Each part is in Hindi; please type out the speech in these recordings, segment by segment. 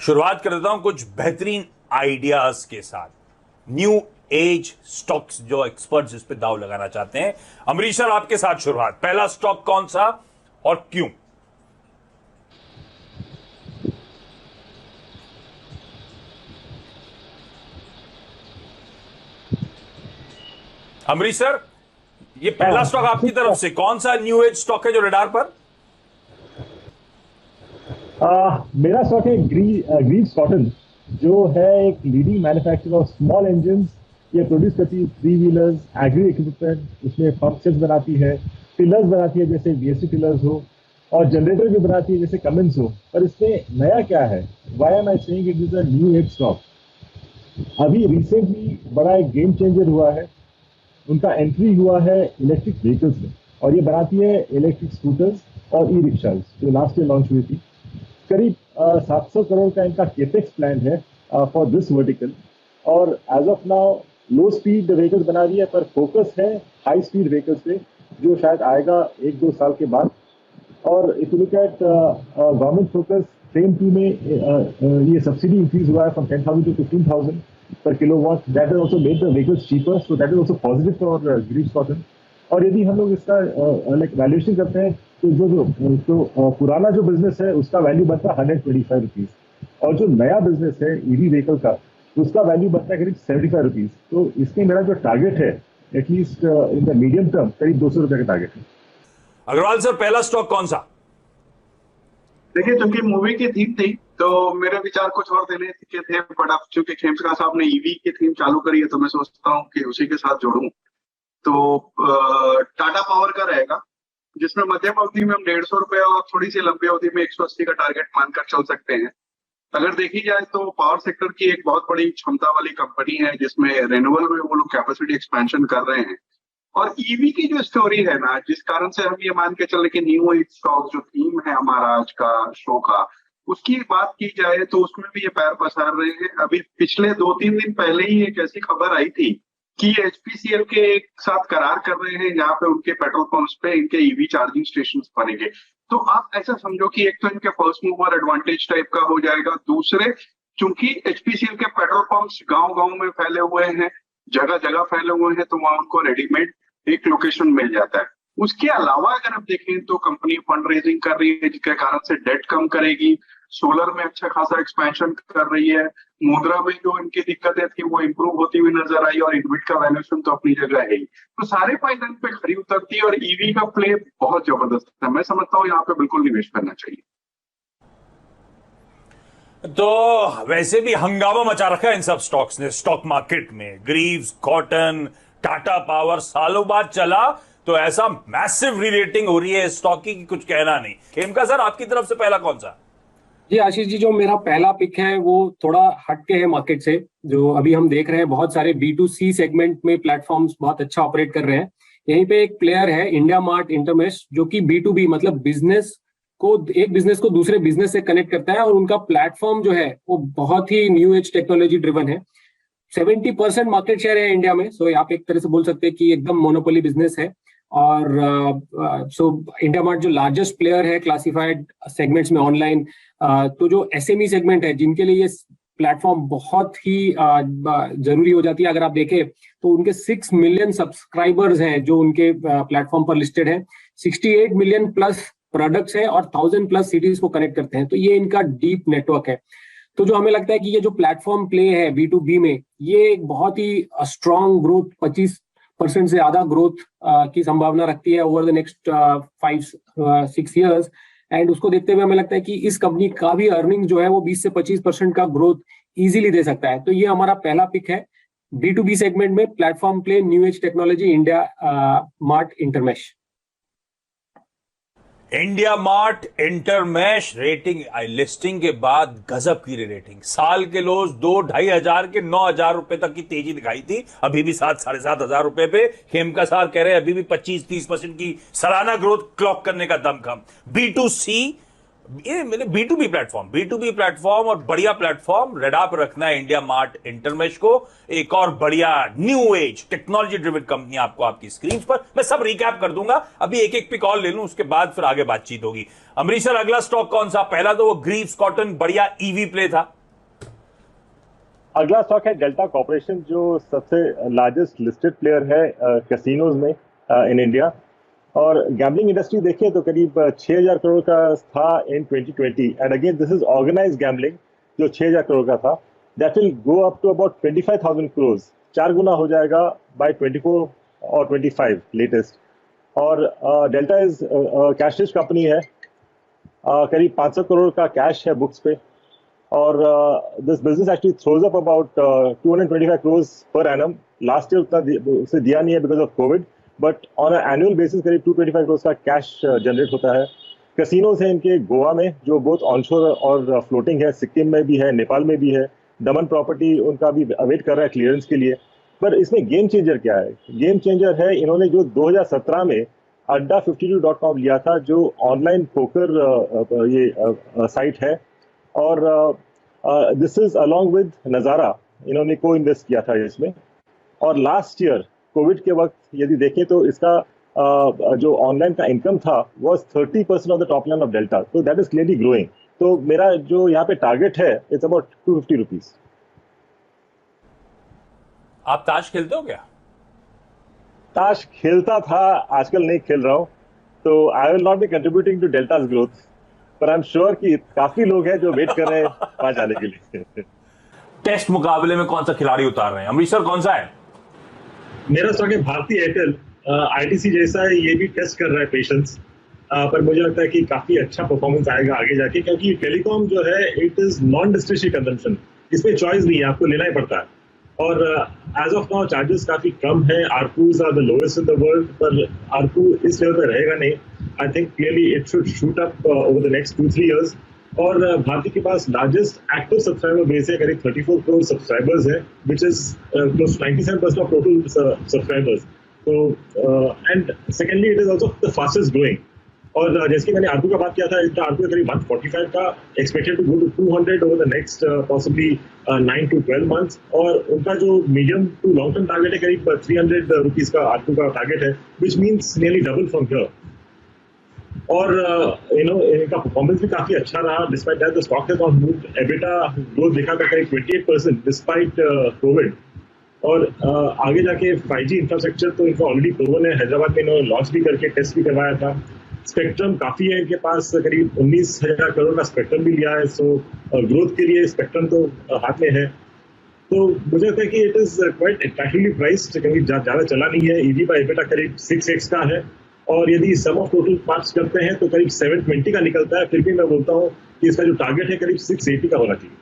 शुरुआत कर देता हूं कुछ बेहतरीन आइडियाज के साथ। न्यू एज स्टॉक्स जो एक्सपर्ट्स इस पे दाव लगाना चाहते हैं। अमरीश सर, आपके साथ शुरुआत। पहला स्टॉक कौन सा और क्यों? अमरीश सर, ये पहला स्टॉक आपकी तरफ से कौन सा न्यू एज स्टॉक है जो रडार पर? मेरा स्टॉक है ग्रीव्स कॉटन, जो है एक leading manufacturer of small engines. ये प्रोड्यूस करती है 3 व्हीलर्स, एग्री इक्विपमेंट, उसमें पंप सेट्स बनाती है, टिलर्स बनाती है जैसे बीएससी टिलर्स हो, और जनरेटर भी बनाती है जैसे कमेंस हो। पर इसमें नया क्या है? Why am I saying it is a new age stock? अभी रिसेंटली बड़ा एक गेम चेंजर हुआ है, उनका एंट्री हुआ है इलेक्ट्रिक व्हीकल्स में, और ये बनाती है इलेक्ट्रिक स्कूटर्स और ई रिक्शाज, जो लास्ट ईयर लॉन्च हुई थी। करीब 700 करोड़ का इनका केपेक्स प्लान है फॉर दिस वर्टिकल, और as of now low speed vehicles बना रही है, पर फोकस है हाई स्पीड व्हीकल्स पे, जो शायद आएगा 1-2 साल के बाद। और if you look at government focus, frame 2 में ये सब्सिडी इंक्रीज हुआ है from 10,000 to 15,000 per kilowatt. That has also made the vehicles cheaper, so that is also positive for Greaves Cotton. और यदि हम लोग इसका वैल्यूएशन करते हैं तो जो पुराना जो बिजनेस है उसका वैल्यू बनता है 125 रुपीज, और जो नया बिजनेस है ईवी व्हीकल का, उसका वैल्यू बनता है करीब 75 रुपीज। तो इसमें मेरा जो टारगेट है at least in the medium term करीब 200 रुपए का टारगेट है। अग्रवाल सर, पहला स्टॉक कौन सा? देखिए, चूंकि मूवी की थीम थी तो मेरे विचार कुछ और देने के थे, बट अब चूंकि खेमका साहब ने ईवी की थीम चालू करी है तो मैं सोचता हूँ कि उसी के साथ जोड़ूं। तो टाटा पावर का रहेगा, जिसमें मध्यम अवधि में हम 150 रुपए और थोड़ी सी लंबी अवधि में 180 का टारगेट मानकर चल सकते हैं। अगर देखी जाए तो पावर सेक्टर की एक बहुत बड़ी क्षमता वाली कंपनी है, जिसमें रेन्यूएबल में वो लोग कैपेसिटी एक्सपेंशन कर रहे हैं। और ईवी की जो स्टोरी है ना, जिस कारण से हम ये मान के चले कि न्यू एज स्टॉक जो थीम है हमारा आज का शो का, उसकी बात की जाए तो उसमें भी ये पैर पसार रहे हैं। अभी पिछले 2-3 दिन पहले ही एक ऐसी खबर आई थी कि एचपीसीएल के एक साथ करार कर रहे हैं, जहाँ पे उनके पेट्रोल पंप्स पे इनके ईवी चार्जिंग स्टेशन बनेंगे। तो आप ऐसा समझो कि एक तो इनके फर्स्ट मूवर एडवांटेज टाइप का हो जाएगा, दूसरे चूंकि एचपीसीएल के पेट्रोल पंप्स गांव-गांव में फैले हुए हैं, जगह जगह फैले हुए हैं, तो वहां उनको रेडीमेड एक लोकेशन मिल जाता है। उसके अलावा अगर आप देखें तो कंपनी फंड रेजिंग कर रही है, जिसके कारण से डेट कम करेगी। सोलर में अच्छा खासा एक्सपेंशन कर रही है। मुद्रा में जो इनकी दिक्कतें थी वो इंप्रूव होती हुई नजर आई, और इनविट का वैल्यूएशन तो अपनी जगह है ही। तो सारे पायदान पे खरी उतरती है, और ईवी का प्ले बहुत जबरदस्त है। मैं समझता हूँ यहाँ पे बिल्कुल निवेश करना चाहिए। तो वैसे भी हंगामा मचा रखा है इन सब स्टॉक्स ने स्टॉक मार्केट में। ग्रीव्स कॉटन, टाटा पावर सालों बाद चला, तो ऐसा मैसिव रीरेटिंग हो रही है स्टॉक की कि कुछ कहना नहीं। खेमका सर, आपकी तरफ से पहला कौन सा? जी आशीष जी, जो मेरा पहला पिक है वो थोड़ा हटके है मार्केट से। जो अभी हम देख रहे हैं, बहुत सारे B2C सेगमेंट में प्लेटफॉर्म्स बहुत अच्छा ऑपरेट कर रहे हैं। यहीं पे एक प्लेयर है इंडिया मार्ट इंटरमेश, जो कि B2B मतलब एक बिजनेस को दूसरे बिजनेस से कनेक्ट करता है, और उनका प्लेटफॉर्म जो है वो बहुत ही न्यू एज टेक्नोलॉजी ड्रिवन है। 70% मार्केट शेयर है इंडिया में, सो आप एक तरह से बोल सकते हैं कि एकदम मोनोपोली बिजनेस है। और इंडिया मार्ट जो लार्जेस्ट प्लेयर है क्लासिफाइड सेगमेंट्स में ऑनलाइन, तो जो SME सेगमेंट है जिनके लिए ये प्लेटफॉर्म बहुत ही जरूरी हो जाती है। अगर आप देखें तो उनके 6 मिलियन सब्सक्राइबर्स हैं जो उनके प्लेटफॉर्म पर लिस्टेड है। 68 मिलियन प्लस प्रोडक्ट्स है, और 1000 प्लस सिटीज को कनेक्ट करते हैं। तो ये इनका डीप नेटवर्क है। तो जो हमें लगता है कि ये जो प्लेटफॉर्म प्ले है B2B में, ये एक बहुत ही स्ट्रॉन्ग ग्रोथ, 25% से ज्यादा ग्रोथ की संभावना रखती है over the next 5-6 years. And उसको देखते हुए हमें लगता है कि इस कंपनी का भी अर्निंग जो है वो 20 से 25% का ग्रोथ इजीली दे सकता है। तो ये हमारा पहला पिक है B2B सेगमेंट में, platform play, new age technology, India mart Intermesh. India mart Intermesh rating listing के बाद गजब की रेटिंग। साल के लोज 2-2.5 हजार के 9,000 रुपए तक की तेजी दिखाई थी, अभी भी 7-7.5 हजार रुपए पे। खेमका साहब कह रहे हैं अभी भी 25-30% की सालाना ग्रोथ क्लॉक करने का दम कम। B2C, ये मेरे B2B प्लेटफॉर्म और बढ़िया प्लेटफॉर्म रेडा पर रखना है इंडिया मार्ट इंटरमेश को। एक और बढ़िया new age technology driven company आपको आपकी स्क्रीन पर, मैं सब रिकैप कर दूंगा। अभी एक एक पिक और ले लूं, उसके बाद फिर आगे बातचीत होगी। अमरीश सर, अगला स्टॉक कौन सा? पहला तो वो ग्रीव्स कॉटन, बढ़िया ईवी प्ले था। अगला स्टॉक है डेल्टा कॉर्पोरेशन, जो सबसे लार्जेस्ट लिस्टेड प्लेयर है कैसीनोज में इन इंडिया। और गैम्बलिंग इंडस्ट्री देखें तो करीब 6,000 करोड़ का था in 2020, and again this is organised gambling जो 6,000 करोड़ का था। That will go up to about 25,000 crore, 4 गुना हो जाएगा बाय 24 और 25 लेटेस्ट। और Delta is cash rich company है, करीब 500 करोड़ का कैश है बुक्स पे, और this business actually throws up about 225 crore per annum. Last year उतना उसे दिया नहीं है because of Covid, but on annual basis करीब 225 करोड़ का कैश जनरेट होता है। कैसीनोज हैं इनके गोवा में जो बहुत ऑनशोर और फ्लोटिंग है, सिक्किम में भी है, नेपाल में भी है, दमन प्रॉपर्टी उनका भी अवेट कर रहा है क्लियरेंस के लिए। पर इसमें गेम चेंजर क्या है? गेम चेंजर है इन्होंने जो 2017 में adda52.com लिया था, जो ऑनलाइन पोकर ये साइट है, और दिस इज अलॉन्ग विद नजारा, इन्होंने को इन्वेस्ट किया था इसमें। और लास्ट ईयर कोविड के वक्त यदि देखें तो इसका जो ऑनलाइन का इनकम था was 30% of the top line of delta, तो दैट इज क्लियरली ग्रोइंग। तो मेरा जो यहाँ पे टारगेट है इट्स अबाउट 250 रुपीज। आप ताश खेलते हो क्या? ताश खेलता था, आजकल नहीं खेल रहा हूँ, तो I will not be contributing to Delta's growth, पर आई एम श्योर कि काफी लोग हैं जो वेट कर रहे हैं वहां जाने के लिए। टेस्ट मुकाबले में कौन सा खिलाड़ी उतार रहे हैं? अमृतसर कौन सा है? मेरा स्टॉक है भारती एयरटेल, आईटीसी जैसा है, ये भी टेस्ट कर रहा है पेशेंस, पर मुझे लगता है कि काफी अच्छा परफॉर्मेंस आएगा आगे जाके, क्योंकि टेलीकॉम जो है it is non discretionary consumption, इसमें चॉइस नहीं है, आपको लेना ही पड़ता है। और एज ऑफ नाउ चार्जेस काफी कम है, ARPUs are the lowest in the world, पर आरपू इस लेवल पर रहेगा नहीं। I think clearly it should shoot up over the next 2-3 years. और भारती के पास लार्जेस्ट एक्टिव सब्सक्राइबर बेस है, करीब 34 करोड़ सब्सक्राइबर्स है, which is close 97% of total subscribers. तो and secondly it is also the fastest growing. और जैसे कि मैंने आरपू का बात किया था, इसका आरपू करीब 145 का, expected to go to 200 over the next possibly 9 to 12 months। और उनका जो medium to long term target है करीब 300 रुपीज का आरपू का टारगेट है, which means nearly double from here. और इनका परफॉर्मेंस भी काफी अच्छा रहा, despite that the stock has not moved. EBITDA growth देखा था करीब 28% डिस्पाइट कोविड। और आगे जाके 5G इंफ्रास्ट्रक्चर तो इनका ऑलरेडी प्रूवन है, हैदराबाद में इन्होंने लॉन्च भी करके टेस्ट भी करवाया था। स्पेक्ट्रम काफी है इनके पास, करीब 19,000 करोड़ का स्पेक्ट्रम भी लिया है, सो ग्रोथ के लिए स्पेक्ट्रम तो हाथ में है। तो मुझे लगता है कि it is quite attractively priced, क्योंकि ज्यादा चला नहीं है। ईवी बाय एबिटा करीब 6x का है, और यदि सम ऑफ टोटल पार्ट्स करते हैं तो करीब 720 का निकलता है। फिर भी मैं बोलता हूँ कि इसका जो टारगेट है करीब 680 का होना चाहिए।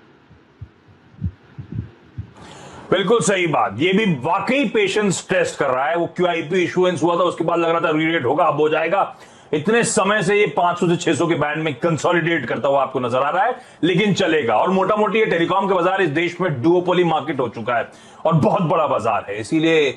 बिल्कुल सही बात, ये भी वाकई पेशेंस टेस्ट कर रहा है। वो QIP इशुएंस हुआ था, उसके बाद लग रहा था रीरेट होगा, अब हो जाएगा। इतने समय से ये 500 से 600 के बैंड में कंसोलिडेट करता हुआ आपको नजर आ रहा है, लेकिन चलेगा। और मोटा मोटी ये टेलीकॉम के बाजार इस देश में डुओपोली मार्केट हो चुका है और बहुत बड़ा बाजार है, इसीलिए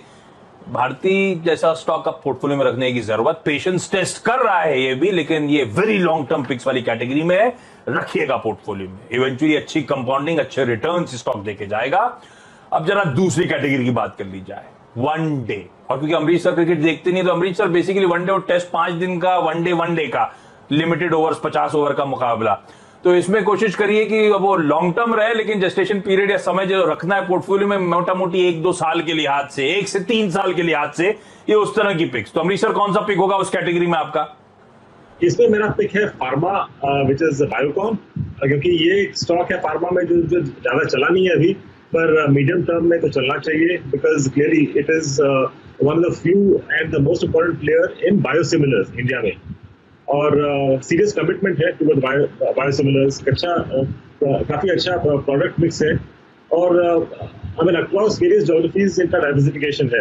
भारतीय जैसा स्टॉक आप पोर्टफोलियो में रखने की जरूरत। पेशेंस टेस्ट कर रहा है ये भी, लेकिन ये वेरी लॉन्ग टर्म पिक्स वाली कैटेगरी में है, रखिएगा पोर्टफोलियो में। इवेंचुअली अच्छी कंपाउंडिंग, अच्छे रिटर्न स्टॉक देके जाएगा। अब जरा दूसरी कैटेगरी की बात कर ली जाए, वनडे। और क्योंकि अमृतसर क्रिकेट देखते नहीं, तो अमृतसर बेसिकली वनडे और टेस्ट 5 दिन का वनडे का लिमिटेड ओवर्स 50 ओवर का मुकाबला। तो इसमें कोशिश करिए कि वो लॉन्ग टर्म रहे, लेकिन जेस्टेशन पीरियड या समय जो रखना है पोर्टफोलियो में मोटा मोटी 1-2 साल के लिहाज से, 1 से 3 साल के लिहाज से, ये उस तरह की पिक्स। तो अमृतसर कौन सा पिक होगा उस कैटेगरी में आपका? इसमें मेरा पिक है फार्मा, विच इज बायोकॉन, क्योंकि ये स्टॉक है फार्मा में जो ज्यादा चला नहीं है अभी, पर मीडियम टर्म में तो चलना चाहिए, because clearly it is one of the few and the most important player in biosimilars India में। और सीरियस कमिटमेंट है टुवर्ड बायोसिमिलर्स, काफी अच्छा प्रोडक्ट मिक्स है, और I mean across various geographies इनका डाइवर्सिफिकेशन है।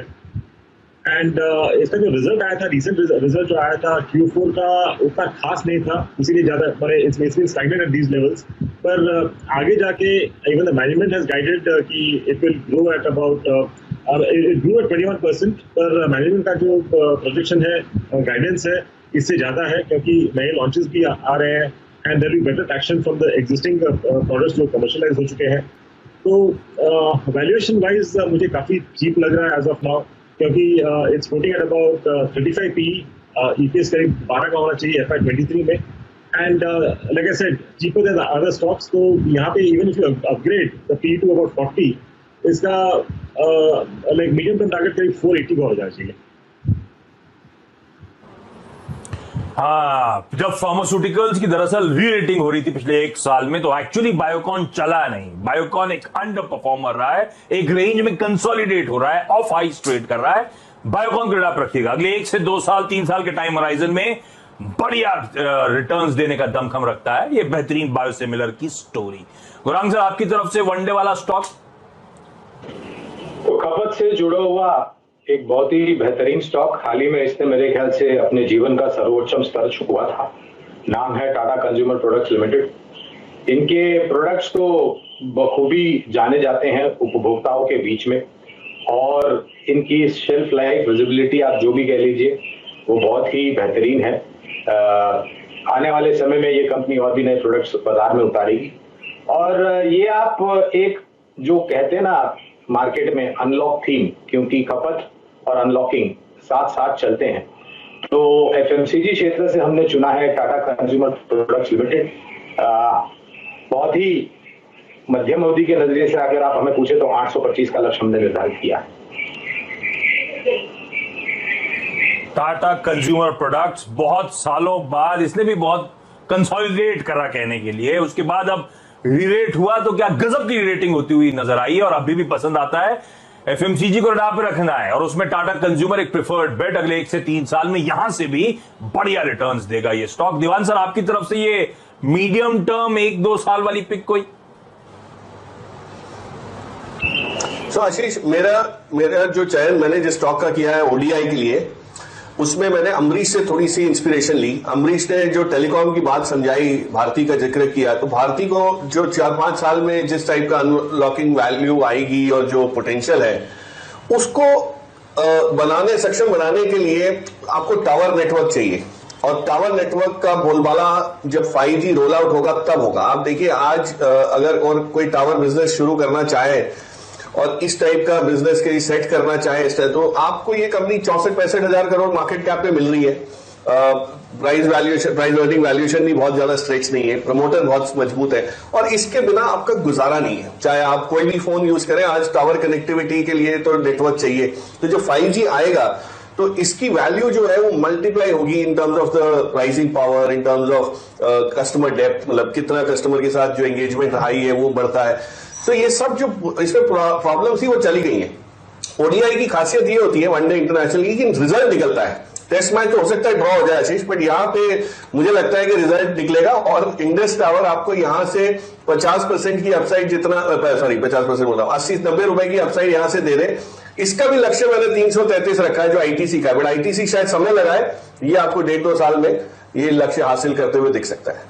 एंड इसका जो रिजल्ट आया था, रिसेंट रिजल्ट जो आया था Q4 का, उतना खास नहीं था, इसीलिए ज्यादा बड़े it's stagnant at these levels. पर आगे जाके even the management has guided कि it will grow at about it grow at 21%, पर मैनेजमेंट का जो प्रोजेक्शन है, गाइडेंस है, इससे ज्यादा है, क्योंकि नए लॉन्चेस भी आ रहे हैं and there will be better traction from the existing products जो कमर्शियलाइज हो चुके हैं। तो वैल्यूएशन वाइज मुझे काफी चीप लग रहा है एज ऑफ नाउ, क्योंकि it's coating at about 35 PE, EPS करीब 12 का होना चाहिए FY23 में, And like I said, cheaper than the other stocks. तो यहाँ पे even if you upgrade the P to about 40, इसका like medium term target करीब 480 का हो जाना चाहिए. हाँ, जब फार्मास्यूटिकल्स की दरअसल री रेटिंग हो रही थी पिछले एक साल में, तो एक्चुअली बायोकॉन चला नहीं. बायोकॉन एक अंडर परफॉर्मर रहा है, एक रेंज में कंसोलिडेट हो रहा है, ऑफ हाइस ट्रेड कर रहा है. बायोकॉन को आप रखिएगा, अगले 1 से 2 साल 3 साल के टाइम होराइजन में बढ़िया रिटर्न्स देने का दमखम रखता है. ये बेहतरीन बायोसिमिलर की स्टोरी. गुरांग सर, आपकी तरफ से वनडे वाला स्टॉक? तो खपत से जुड़ा हुआ एक बहुत ही बेहतरीन स्टॉक. हाल ही में इसने मेरे ख्याल से अपने जीवन का सर्वोच्चम स्तर छुआ था. नाम है टाटा कंज्यूमर प्रोडक्ट्स लिमिटेड. इनके प्रोडक्ट्स तो बखूबी जाने जाते हैं उपभोक्ताओं के बीच में, और इनकी शेल्फ लाइफ विजिबिलिटी आप जो भी कह लीजिए वो बहुत ही बेहतरीन है. आने वाले समय में ये कंपनी और भी नए प्रोडक्ट्स बाजार में उतारेगी. और ये आप एक जो कहते हैं ना मार्केट में अनलॉक थीम, क्योंकि खपत और अनलॉकिंग साथ साथ चलते हैं, तो एफएमसीजी क्षेत्र से हमने चुना है टाटा कंज्यूमर प्रोडक्ट्स लिमिटेड. बहुत ही मध्यम अवधि के नजरिए से अगर आप हमें पूछे तो 825 का लक्ष्य हमने निर्धारित किया है. टाटा कंज्यूमर प्रोडक्ट्स बहुत सालों बाद इसने भी बहुत कंसोलिडेट करा कहने के लिए. उसके बाद अब रीरेट हुआ तो क्या गजब की रेटिंग होती हुई नजर आई है, और अभी भी पसंद आता है. एफएमसीजी को रडार पे रखना है, और उसमें टाटा कंज्यूमर एक प्रिफर्ड बेट. अगले 1 से 3 साल में यहां से भी बढ़िया रिटर्न्स देगा ये स्टॉक. दीवान सर, आपकी तरफ से ये मीडियम टर्म 1-2 साल वाली पिक कोई? तो आशीष, मेरा जो चयन मैंने जिस स्टॉक का किया है ओडीआई के लिए, उसमें मैंने अमरीश से थोड़ी सी इंस्पिरेशन ली. अमरीश ने जो टेलीकॉम की बात समझाई, भारती का जिक्र किया, तो भारती को जो 4-5 साल में जिस टाइप का अनलॉकिंग वैल्यू आएगी और जो पोटेंशियल है, उसको सक्षम बनाने के लिए आपको टावर नेटवर्क चाहिए. और टावर नेटवर्क का बोलबाला जब 5G रोल आउट होगा तब होगा. आप देखिए आज अगर और कोई टावर बिजनेस शुरू करना चाहे और इस टाइप का बिजनेस के सेट करना चाहे इस तरह, तो आपको ये कंपनी 64-65 हजार करोड़ मार्केट कैप पे मिल रही है. प्राइस अर्निंग वैल्यूएशन भी बहुत ज्यादा स्ट्रेच नहीं है, प्रमोटर बहुत मजबूत है, और इसके बिना आपका गुजारा नहीं है. चाहे आप कोई भी फोन यूज करें, आज टावर कनेक्टिविटी के लिए तो नेटवर्क चाहिए. तो जो 5G आएगा तो इसकी वैल्यू जो है वो मल्टीप्लाई होगी in terms of the pricing power, in terms of customer depth, मतलब कितना कस्टमर के साथ जो एंगेजमेंट हाई है वो बढ़ता है. तो ये सब जो इसमें प्रॉब्लम थी वो चली गई है. ओडीआई की खासियत ये होती है वनडे इंटरनेशनल की, रिजल्ट निकलता है. टेस्ट मैच तो हो सकता है ड्रॉ हो जाए आशीष, बट यहाँ पे मुझे लगता है कि रिजल्ट निकलेगा, और इंडस टावर आपको यहाँ से 50% की अपसाइड जितना 50% बोला 80-90 रुपए की अपसाइड यहाँ से दे दे. इसका भी लक्ष्य मैंने 333 रखा है जो आईटीसी का है, बट आईटीसी शायद समय लगाए, ये आपको 1.5-2 साल में ये लक्ष्य हासिल करते हुए दिख सकता है.